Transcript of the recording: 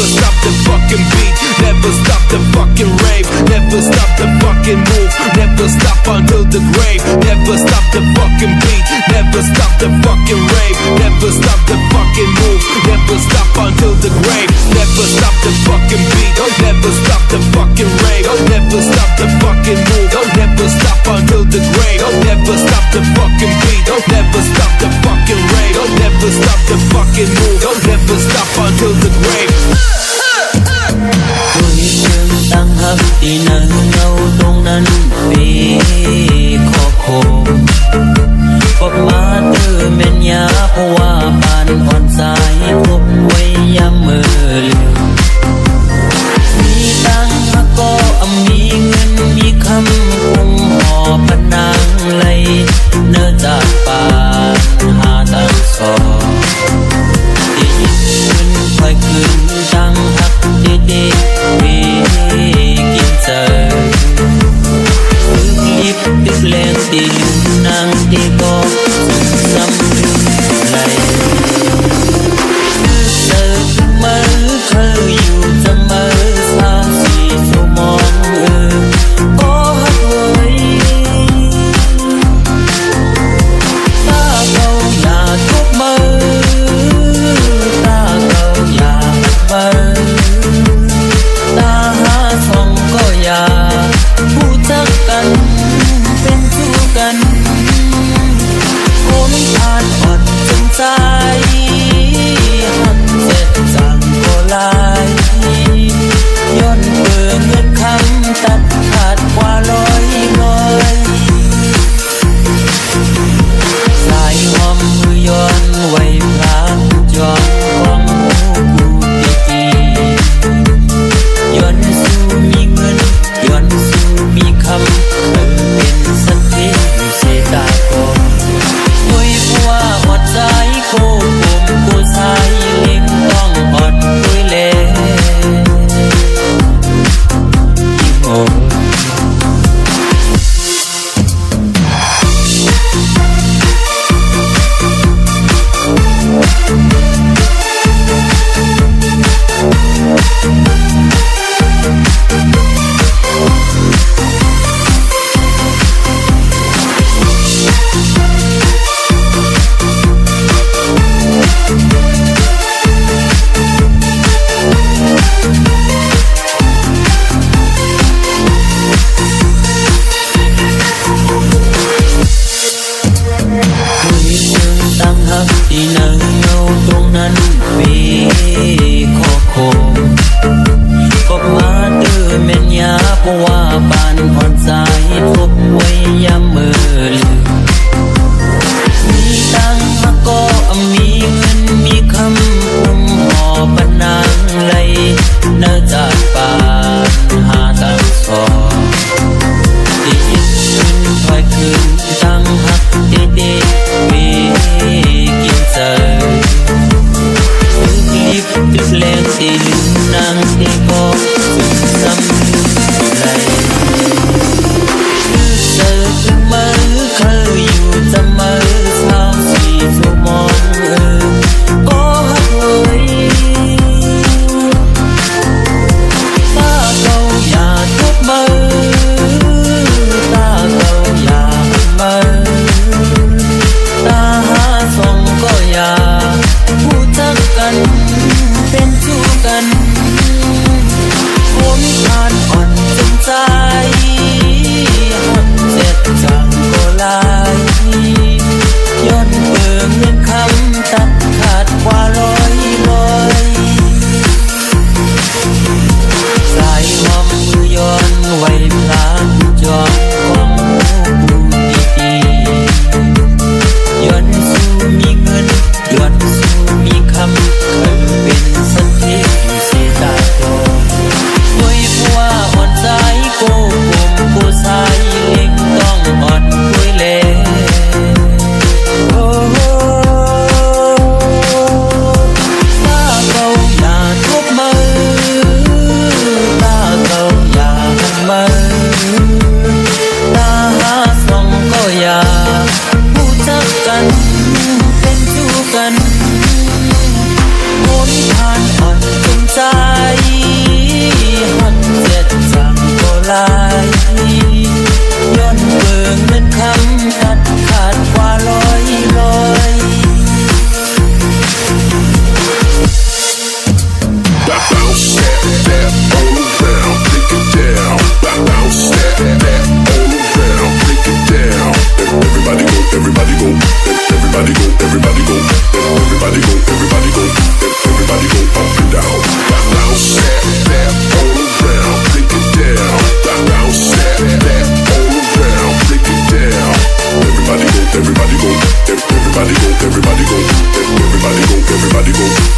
Never stop the fucking beat, never stop the fucking rave, never stop the fucking move, never stop until the grave. Never stop the fucking beat, never stop the fucking rave, never stop the fucking move, never stop until the grave. Never stop the fucking beat, never stop the fucking rave, never stop the fucking move, never stop until the grave. Never stop the fucking beat, never stop the fucking rave, never stop the fucking move, never stop until the grave. ตัวนี้เชิงตั้งหักที่นั่งเงาตรงนั้นปีขอโคมพบมาเตือแม่นยาเพราะว่าปานอ่อนสายพบไว้ยามมือเลือมีตังมาก็มีเงินมีคำคงหอพนางไหลเนื้อจากปานหาตังสอที่ยิ่งขึ้นค่อยขึ้นตังหักเด็กๆวีกินเจอลิบติดแรงตีนางที่ก็ซ้ำลึกไหลเจอเมื่อเคยอยู่เสมอ3-4 ชั่วโมงโอ้ฮักเว้ยตาเขาอย่าทุบมือตาเขาอย่าหักมือตาหาส่องก็อย่าพูดจักกันเป็นคู่กันคนอ่านอ่อนจนใจหักเสร็จจังก็ลายย้อนเบื่อเงินคำตัดขาดกว่าร้อยสายหอมมือย้อนไว้พรางจองของหูกูดีย้อนสู่มีเงินย้อนสู่มีคำเป็นสักทีเสตาโกโวยเพราะว่าอดใจโคผมกูสายเล็งต้องอดด้วยเล่โอ้ตั้งหักที่นั่งเงาตรงนั้นปีขอโคมก็มาเตือแม่นยาเพราะว่าปานอ่อนสายพบไว้ยามมือเลือมีตังมาก็มีเงินมีคำคมหอปนางไหลเนื้อจากปานหาตังสอที่ยิ่งขึ้นค่อยขึ้นตั้งหักเด็กๆวีกินเจอลิบติดแรงที่ลืมนางที่ก็ซ้ำลึกไหลเจอเมื่อเคยอยู่เสมอ3-4 ชั่วโมงโอ้ฮักเว้ยตาเขาอย่าทุบมือตาเขาอย่าหักมือตาหาส่องก็อย่าพูดจักกันเป็นคู่กัน Everybody go.